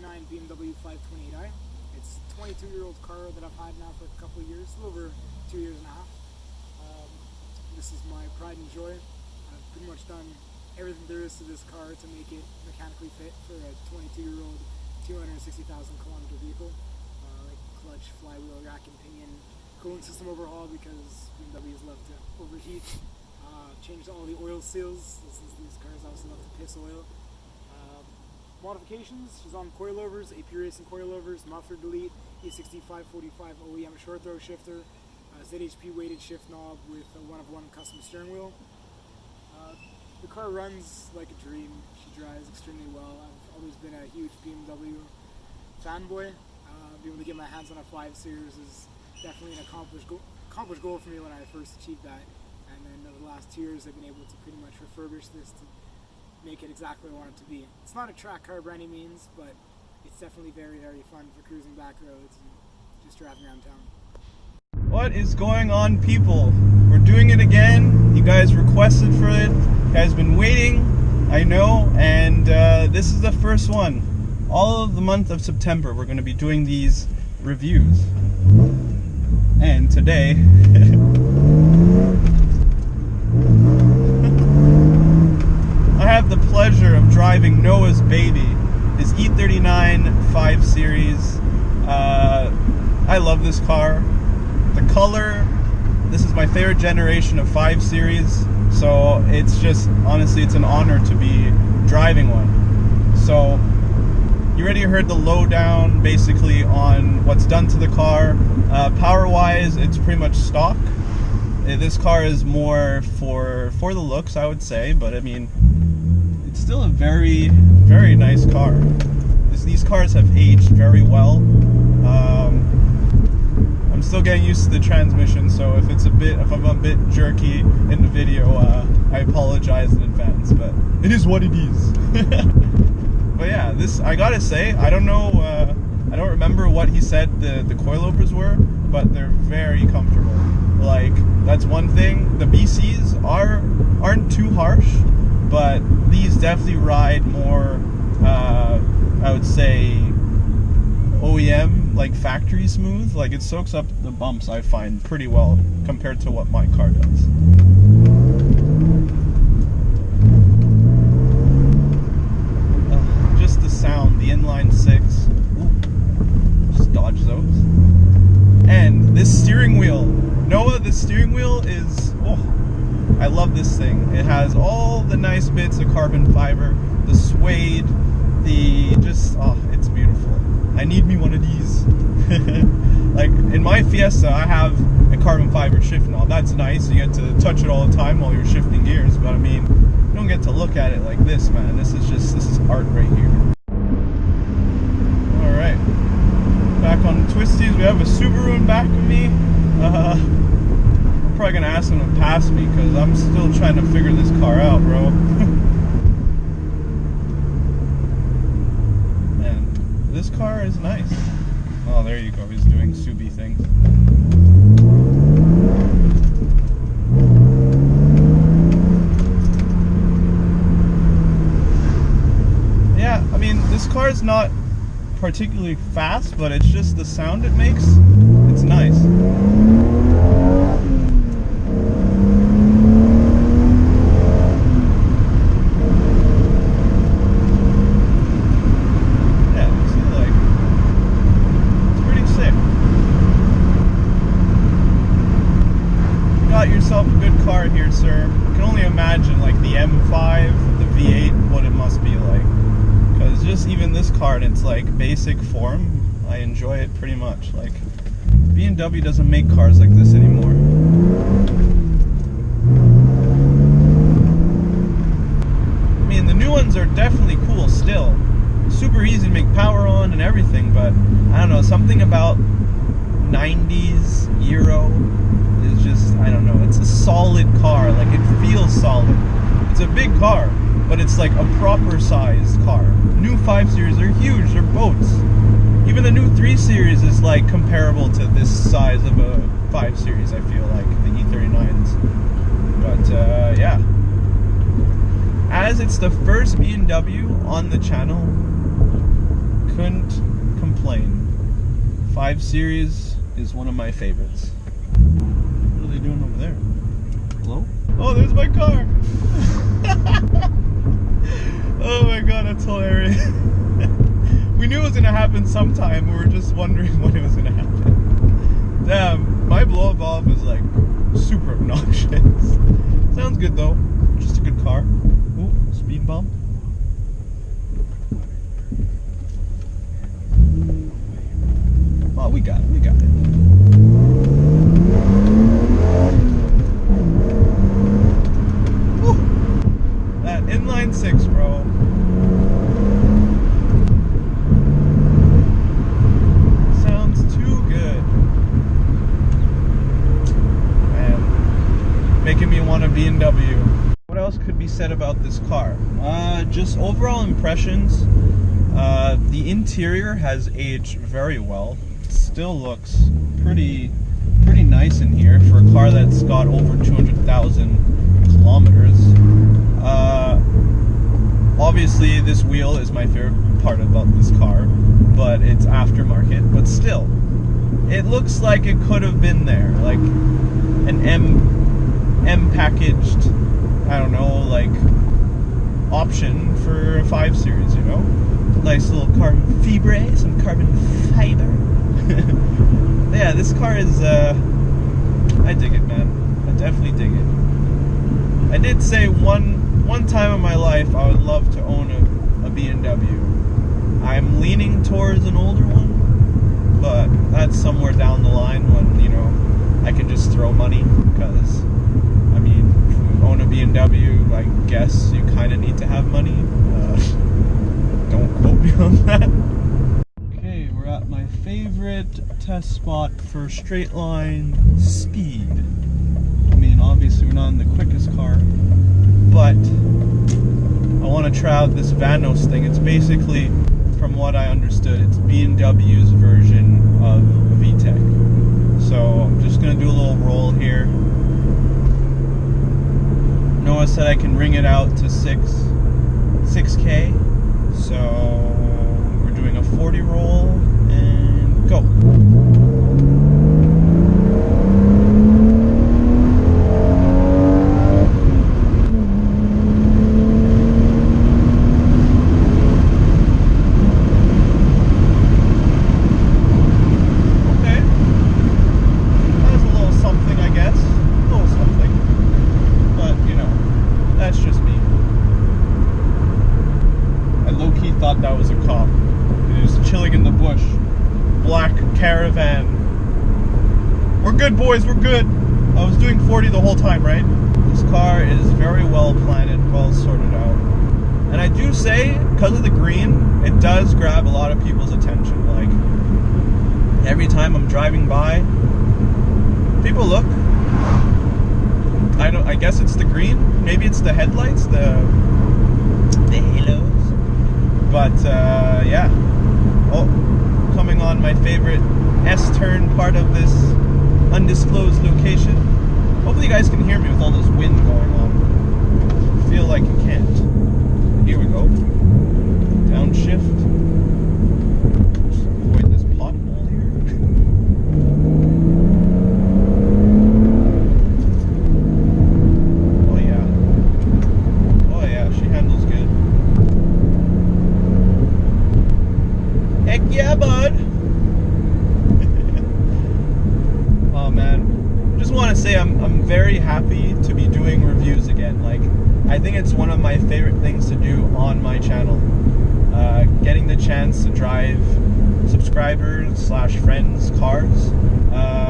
E39 BMW 528i. It's a 22-year-old car that I've had now for a couple of years, a little over 2 years and a half. This is my pride and joy. I've pretty much done everything there is to this car to make it mechanically fit for a 22-year-old, 260,000 kilometer vehicle. Like clutch, flywheel, rack and pinion, cooling system overhaul because BMWs love to overheat. Changed all the oil seals. These cars obviously love to piss oil. Modifications, she's on coilovers, AP Racing coilovers, muffler delete, E39 528i OEM short throw shifter, ZHP weighted shift knob with a one-of-one custom steering wheel. The car runs like a dream. She drives extremely well. I've always been a huge BMW fanboy. Being able to get my hands on a 5 Series is definitely an accomplished goal for me when I first achieved that. And then over the last 2 years, I've been able to pretty much refurbish this to make it exactly what I want it to be. It's not a track car by any means, but it's definitely very, very fun for cruising back roads and just driving around town. What is going on, people? We're doing it again. You guys requested for it. You guys been waiting, I know, and this is the first one. All of the month of September, we're going to be doing these reviews. And today, I have the pleasure of driving Noah's baby, his E39 5 Series. I love this car. The color, this is my favorite generation of 5 Series, so it's just, honestly, it's an honor to be driving one. So, you already heard the lowdown, basically, on what's done to the car. Power-wise, it's pretty much stock. This car is more for the looks, I would say, but I mean, it's still a very, very nice car. These cars have aged very well. I'm still getting used to the transmission, so if I'm a bit jerky in the video, I apologize in advance, but it is what it is. But yeah, I gotta say, I don't know, I don't remember what he said the coilovers were, but they're very comfortable. Like, that's one thing. The BCs aren't too harsh, but these definitely ride more, I would say, OEM, like factory smooth. Like, it soaks up the bumps, I find, pretty well compared to what my car does. Just the sound, the inline 6. Ooh, just dodge those. And this steering wheel, Noah, this steering wheel is, oh, I love this thing. It has all the nice bits of carbon fiber, the suede, it's beautiful. I need me one of these. Like, in my Fiesta, I have a carbon fiber shift knob. That's nice. You get to touch it all the time while you're shifting gears, but I mean, you don't get to look at it like this, man. This is art right here. Alright. Back on the twisties, we have a Subaru in back of me. I'm probably gonna ask him to pass me because I'm still trying to figure this car out, bro. Man, this car is nice. Oh, there you go. He's doing Subi things. Yeah, I mean, this car is not particularly fast, but it's just the sound it makes. It's nice. Yourself a good car here, sir. I can only imagine, like, the M5, the V8, what it must be like. Because just even this car in its, like, basic form, I enjoy it pretty much. Like, BMW doesn't make cars like this anymore. I mean, the new ones are definitely cool still. Super easy to make power on and everything, but I don't know, something about 90s Euro is just, I don't know, it's a solid car. Like, it feels solid. It's a big car, but it's like a proper sized car. New 5 Series are huge, they're boats. Even the new 3 Series is like comparable to this size of a 5 Series, I feel like, the E39s. But yeah, as it's the first BMW on the channel, Couldn't complain. 5 Series is one of my favorites. What are they doing over there? Hello? Oh, there's my car! Oh my god, that's hilarious. We knew it was gonna happen sometime. We were just wondering when it was gonna happen. Damn, my blow valve is like super obnoxious. Sounds good though. Just a good car. Ooh, speed bump. Oh, we got it, we got it. Woo. That inline 6, bro. Sounds too good. Man, making me want a BMW. What else could be said about this car? Just overall impressions. The interior has aged very well. Still looks pretty nice in here for a car that's got over 200,000 kilometers. Obviously this wheel is my favorite part about this car, but it's aftermarket, but still it looks like it could have been there, like an M packaged, I don't know, like option for a 5 Series, you know? Nice little carbon fibre, some carbon fiber. Yeah, this car is, I dig it, man. I definitely dig it. I did say one time in my life I would love to own a BMW. I'm leaning towards an older one, but that's somewhere down the line when, you know, I can just throw money, because, I mean, if you own a BMW, I guess you kind of need to have money. Don't quote me on that. Okay, we're at my favorite test spot for straight line speed. I mean, obviously we're not in the quickest car, but I want to try out this Vanos thing. It's basically, from what I understood, it's BMW's version of VTEC. So I'm just going to do a little roll here. Noah said I can ring it out to 6K. So we're doing a 40 roll and go. Okay. That's a little something, I guess. A little something. But, you know, that's just me. I low-key thought that was a cop. He was chilling in the bush. Black caravan. We're good, boys, we're good. I was doing 40 the whole time, right? This car is very well planted, well sorted out. And I do say, because of the green, it does grab a lot of people's attention. Like, every time I'm driving by, people look. I guess it's the green. Maybe it's the headlights, the halos. But yeah, oh, coming on my favorite S-turn part of this undisclosed location. Hopefully you guys can hear me with all this wind going on. I feel like you can't. Here we go. Downshift. Just avoid this pothole here. Oh yeah. Oh yeah, she handles good. Heck yeah, bud! Oh man, just want to say I'm very happy to be doing reviews again. Like, I think it's one of my favorite things to do on my channel. Getting the chance to drive subscribers / friends' cars,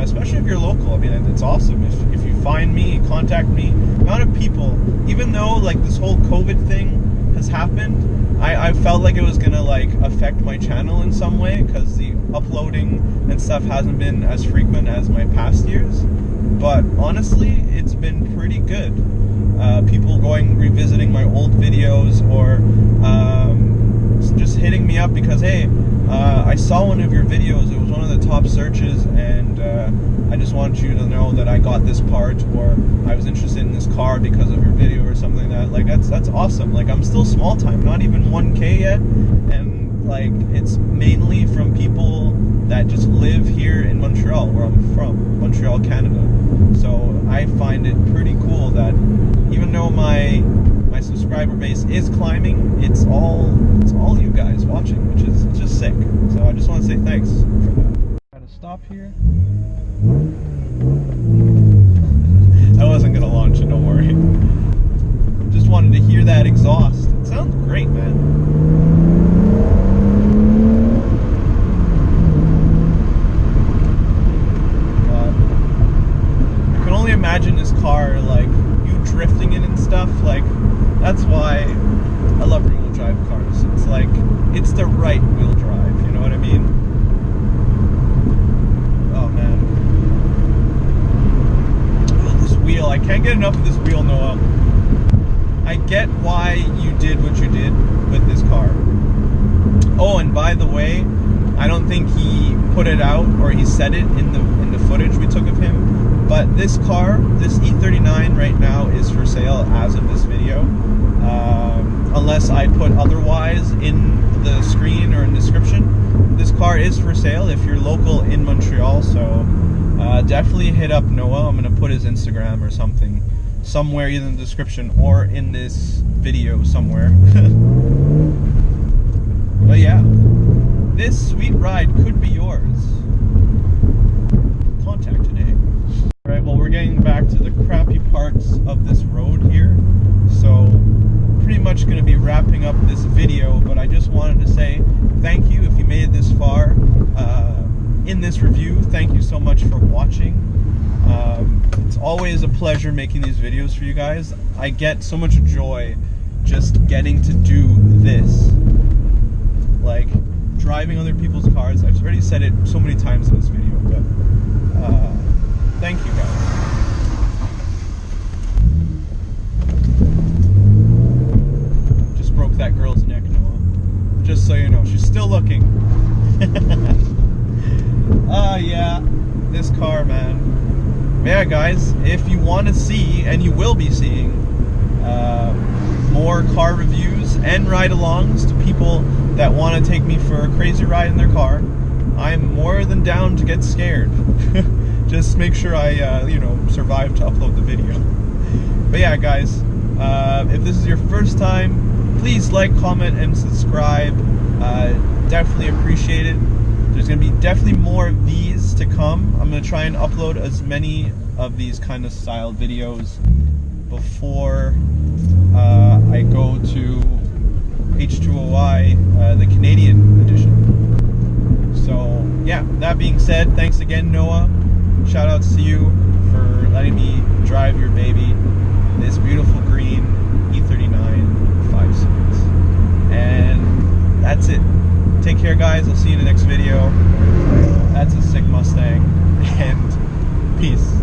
especially if you're local. I mean, it's awesome. If you find me, contact me. The amount of people, even though like this whole COVID thing has happened, I felt like it was gonna like affect my channel in some way, because the uploading and stuff hasn't been as frequent as my past years. But honestly, it's been pretty good. People revisiting my old videos, or just hitting me up because, hey, I saw one of your videos, it was one of the top searches, and I just want you to know that I got this part, or I was interested in this car because of your video or something like that. Like, that's awesome. Like, I'm still small time, not even 1K yet, and like it's mainly from people that just live here in Montreal, where I'm from, Montreal, Canada. So I find it pretty cool that even though my subscriber base is climbing, it's all you guys watching, which is just sick. So I just want to say thanks for that. Gotta stop here. I wasn't gonna launch it, don't worry. Just wanted to hear that exhaust. It sounds great, man. I can only imagine this car, like, you drifting in and stuff. Like, that's why I love rear-wheel drive cars. It's like, it's the right wheel drive, you know what I mean? Oh, man. Oh, this wheel. I can't get enough of this wheel, Noah. I get why you did what you did with this car. Oh, and by the way, I don't think he put it out, or he said it in the footage we took of him, but this car, this E39 right now, is for sale as of this video. Unless I put otherwise in the screen or in the description. This car is for sale if you're local in Montreal, so definitely hit up Noah. I'm going to put his Instagram or something somewhere, either in the description or in this video somewhere. But yeah, this sweet ride could be yours. Contact today. Alright, well, we're getting back to the crappy parts of this road here, so pretty much going to be wrapping up this video, but I just wanted to say thank you if you made it this far in this review. Thank you so much for watching. It's always a pleasure making these videos for you guys. I get so much joy just getting to do this, like driving other people's cars. I've already said it so many times in this video, but thank you guys. Just broke that girl's neck, Noah. Just so you know, she's still looking. Yeah, this car, man. Yeah, guys, if you want to see, and you will be seeing, more car reviews and ride-alongs to people that want to take me for a crazy ride in their car, I'm more than down to get scared. Just make sure I, survive to upload the video. But yeah, guys, if this is your first time, please like, comment, and subscribe. Definitely appreciate it. There's going to be definitely more of these to come. I'm going to try and upload as many of these kind of style videos before I go to H2OI, the Canadian edition. So, yeah, that being said, thanks again, Noah. Shout outs to you for letting me drive your baby, this beautiful green E39 5 Series. And that's it. Take care, guys. I'll see you in the next video. That's a sick Mustang. And peace.